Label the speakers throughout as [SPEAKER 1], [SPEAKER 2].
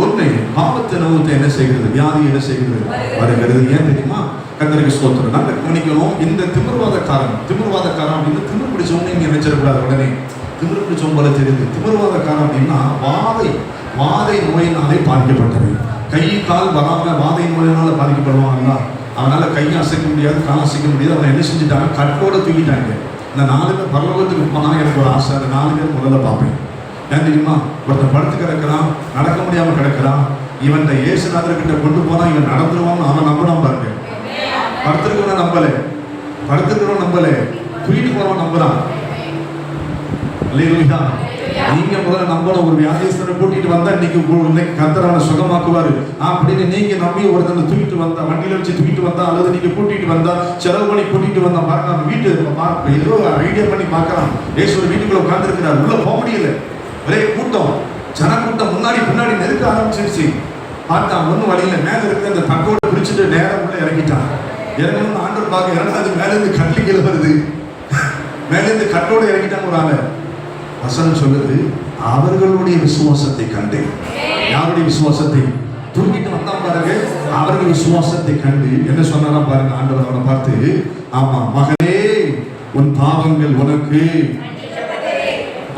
[SPEAKER 1] ஒண்ணு பாவத்தை நோத்தை என்ன செய்கிறது, வியாதி என்ன செய்கிறது, வருகிறது. ஏன் தெரியுமா? கர்த்தருக்கு ஸ்தோத்திரம். நல்ல கவனிக்கணும். இந்த திமிர்வாதக்காரன் அப்படின்னு திமிர் பிடிச்சவங்க நீங்க நினைச்சிடக்கூடாது. உடனே திமிர் பிடிச்சவங்க போல தெரியுது. திமிர்வாதக்காரன் அப்படின்னா வாதை நோயினாலே பாதிக்கப்பட்டவை. கை கால் வராம வாதை நோயினால பாதிக்கப்படுவாங்களா? அவனால கையை அசைக்க முடியாது, கால் அசைக்க முடியாது. அவனை என்ன செஞ்சுட்டாங்க, கட்டோட தூக்கிட்டாங்க. இந்த 4 பேர் பரலோகத்துக்கு போனா எனக்கு ஒரு ஆசை, அந்த 4 பேர் முதல்ல பார்ப்பேன். ஏன் தெரியுமா? ஒருத்தன் படுத்து கிடக்கிறான், நடக்க முடியாம கிடக்கிறான். இவன் இயேசுநாதர்கிட்ட கொண்டு போனா இவன் நடந்துருவான்னு அவன் நம்பலாம் பாருங்க. படுத்திருக்கிறவன் நம்பல, தூக்கிட்டு போறவன் நம்புறான். அல்லேலூயா. நீங்க முதல்ல நம்பணும். ஒரு வியாதிஸ்தரை கூட்டிட்டு வந்தா இன்னைக்கு கர்த்தர் அவனை சுகமாக்குவாரு அப்படின்னு நீங்க நம்பி ஒருத்தனை தூக்கிட்டு வந்தா, வண்டியில வச்சு தூக்கிட்டு வந்தா, அல்லது நீங்க கூட்டிட்டு வந்தா, செலவு பண்ணி கூட்டிட்டு வந்தா பாருங்க. வீட்டு ஏதோ ஐடியா பண்ணி பார்க்கலாம். ஏசுவர் வீட்டுக்குள்ள உட்கார்ந்து இருக்கிறார், உள்ள போக முடியல. ஒரே கூட்டம், ஜனக்கூட்டம் முன்னாடி பின்னாடி நெருக்க ஆரம்பிச்சிருச்சு. பார்த்தா ஒன்னும் வழியில மேல இருக்க அந்த தட்டோட பிடிச்சிட்டு நேரம் உள்ள இறங்கிட்டான். இறங்கணும்னு ஆண்டவர் பார்க்க இறங்காது, மேல இருந்து கட்டில் கீழே வருது. மேல இருந்து கட்டோட இறங்கிட்டாங்க ஒரு ஆளை. வசனம் சொல்லுது, அவர்களுடைய விசுவாசத்தை கண்டு. யாருடைய விசுவாசத்தை? தூக்கிட்டு வந்தான் பாருங்க. அவர்கள் விசுவாசத்தை கண்டு என்ன சொன்னா பாருங்க. ஆண்டவர் அவனை பார்த்து, ஆமா மகனே, உன் பாவங்கள் உனக்கு.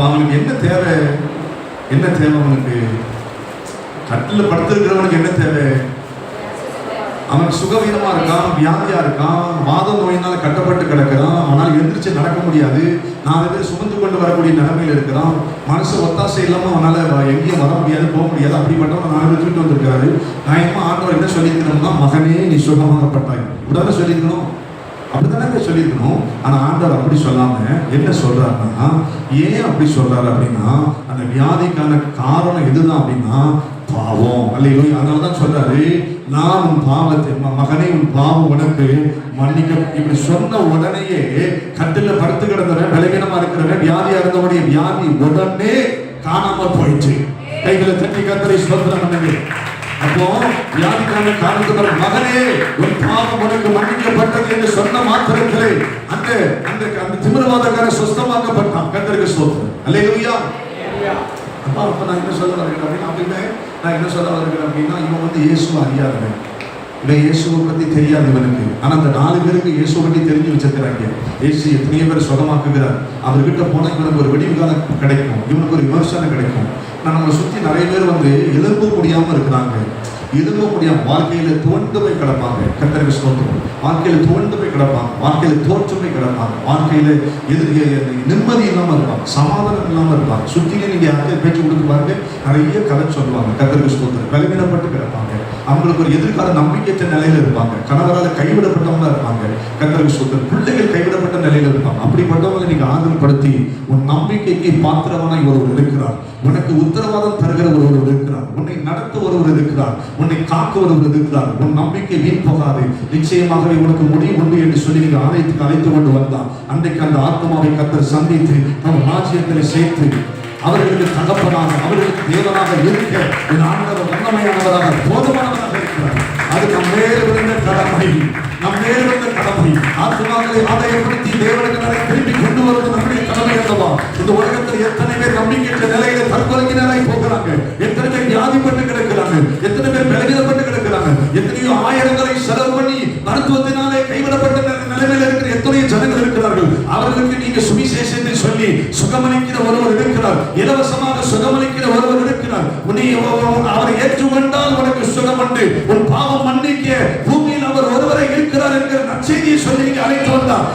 [SPEAKER 1] அவனுக்கு என்ன தேவை? அவனுக்கு கட்டில படுத்திருக்கிறவனுக்கு என்ன தேவை? அவன் சுகவீனமா இருக்கான், வியாதியா இருக்கான், வாத நோயினால கட்டப்பட்டு கிடக்கிறான். ஆனால் எந்திரிச்சு நடக்க முடியாது. 4 பேர் சுமந்து கொண்டு வரக்கூடிய நிலைமையில இருக்கிறான். மனசு ஒத்தாசை இல்லாம அவனால எங்கேயும் வர முடியாது, போக முடியாது. அப்படிப்பட்டவன் 4 பேர் தூக்கிட்டு வந்திருக்கிறாரு. நான் ஆண்டவர் என்ன சொல்லியிருக்கணும்னா, மகனே நீ சுகமாகப்பட்டாய். உடனே சொல்லியிருக்கணும், அப்படித்தானே சொல்லியிருக்கணும். ஆனா ஆண்டவர் அப்படி சொல்லாம என்ன சொல்றாருன்னா, ஏன் அப்படி சொல்றாரு அப்படின்னா, அந்த வியாதிக்கான காரணம் எதுதான் அப்படின்னா பாவம். அல்லேலூயா. அதனாலதான் சொல்றாரு, நான் உன் பாவத்தை, மகனே உன் பாவம் உனக்கு மன்னிக்க. இப்படி சொன்ன உடனேயே கட்டில படுத்து கிடந்தவன், பலவீனமா இருக்கிறவன், வியாதியா இருந்தவனுடைய வியாதி உடனே காணாம போயிடுச்சு. கைகளை தட்டி கர்த்தரை ஸ்தோத்திரம் பண்ணுங்க. அப்போ வியாதிக்கான காரணத்துக்கு மகனே உன் பாவம் உனக்கு மன்னிக்கப்பட்டது என்று சொன்ன மாத்திரத்திலே அந்த அந்த திமிர்வாதக்காரன் சுஸ்தமாக்கப்பட்டான். கர்த்தருக்கு ஸ்தோத்திரம். அல்லேலூயா. அப்ப நான் என்ன சொல்ல வருகிறேன் அப்படின்னா, இவன் இயேசுவை அறியாதவன். இவன் இயேசுவை பத்தி தெரியாது இவனுக்கு. ஆனா அந்த 4 பேருக்கு இயேசுவை பத்தி தெரிஞ்சு வச்சிருக்கிறாங்க. இயேசு எத்தனையோ பேர் சுகமாக்குகிறார். அவர்கிட்ட போனா இவனுக்கு ஒரு விடிவு காலம் கிடைக்கும், இவனுக்கு ஒரு விமர்சனம் கிடைக்கும். நம்மளை சுத்தி நிறைய பேர் எழும்ப முடியாம இருக்கிறாங்க. எழும்ப முடியாம வாழ்க்கையில துவண்டு போய் கிடப்பாங்க. கர்த்தருக்கு ஸ்தோத்திரம். வாழ்க்கையில துவண்டு போய் கிடப்பாங்க, வாழ்க்கையில தோற்று போய் கிடப்பாங்க, வாழ்க்கையில நிம்மதி இல்லாம இருப்பாங்க, சமாதானம் இல்லாம இருப்பாங்க. சுத்திலே நீங்க யாருக்கே பேச்சு கொடுத்து பாருங்க, நிறைய கதை சொல்லுவாங்க. கர்த்தருக்கு ஸ்தோத்திரம். பலவீனப்பட்டு கிடப்பாங்க. அவங்களுக்கு ஒரு எதிர்கால நம்பிக்கையற்ற நிலையில இருப்பாங்க. கணவரால் கைவிடப்பட்டவங்களா இருப்பாங்க. கர்த்தருக்கு ஸ்தோத்திரம். பிள்ளைகள் கைவிடப்பட்ட நிலையில இருப்பாங்க. அப்படிப்பட்டவங்களை நீங்க ஆதரவுப்படுத்தி உன் நம்பிக்கைக்கு பாத்திரவானாய் ஒருவர் இருக்கிறார். உனக்கு உத்தரவாதம் தருகிற ஒருவர் இருக்கிறார். உன்னை நடத்த ஒருவர் இருக்கிறார். உன்னை காக்க ஒருவர் இருக்கிறார். உன் நம்பிக்கை வீண் போகாது, நிச்சயமாகவே உனக்கு முடிவு உண்டு என்று சொல்லி நீங்க ஆலயத்துக்கு அழைத்து கொண்டு வந்தார். அன்றைக்கு அந்த ஆத்மாவை கர்த்தர் சந்தித்து நம் ராஜ்யத்தில் சேர்த்து அவர்களுக்கு தகப்பனாக, அவர்களுக்கு தேவனாக இருக்க என் ஆண்டவர் வல்லமையானவராக போதுமானவராக இருக்கிறார். அது நம் மேல் விழுந்த கடமை. ஆத்மாக்களை ஆதாயப்படுத்தி தேவனுக்கு நிறைய திருப்பி கொண்டு வருவது நம்முடைய கடமை அல்லவா? இந்த உலகத்தில் எத்தனை பேர் நம்பிக்கையற்ற நிலையில தற்கொலைக்கு நிலை போகிறாங்க, எத்தனை பேர் வியாதிப்பட்டு கிடக்கிறாங்க, எத்தனை பேர் பலவீனப்பட்டு கிடக்கிறாங்க, எத்தனையோ ஆயிரங்களை செலவு பண்ணி மருத்துவத்தினாலே கைவிடப்பட்ட நிலைமையில் இருக்கிற எத்தனையோ ஜனங்கள் இருக்கிறார்கள். அவர்களுக்கு நீங்க சுவிசேஷத்தை சொல்லி சுகமளிக்கிற ஒருவர் இருக்கிறார். இலவசமாக சுகமளிக்கிற ஒருவர் இருக்கிறார். அவரை ஏற்றுக்கொண்டால் உனக்கு சுகம் உண்டு. உன் பாவம் மன்னிக்க பூமியில் அவர் ஒருவரை இருக்கிறார் என்கிற நற்செய்தியை சொல்லி நீங்க அழைத்து வந்தார்.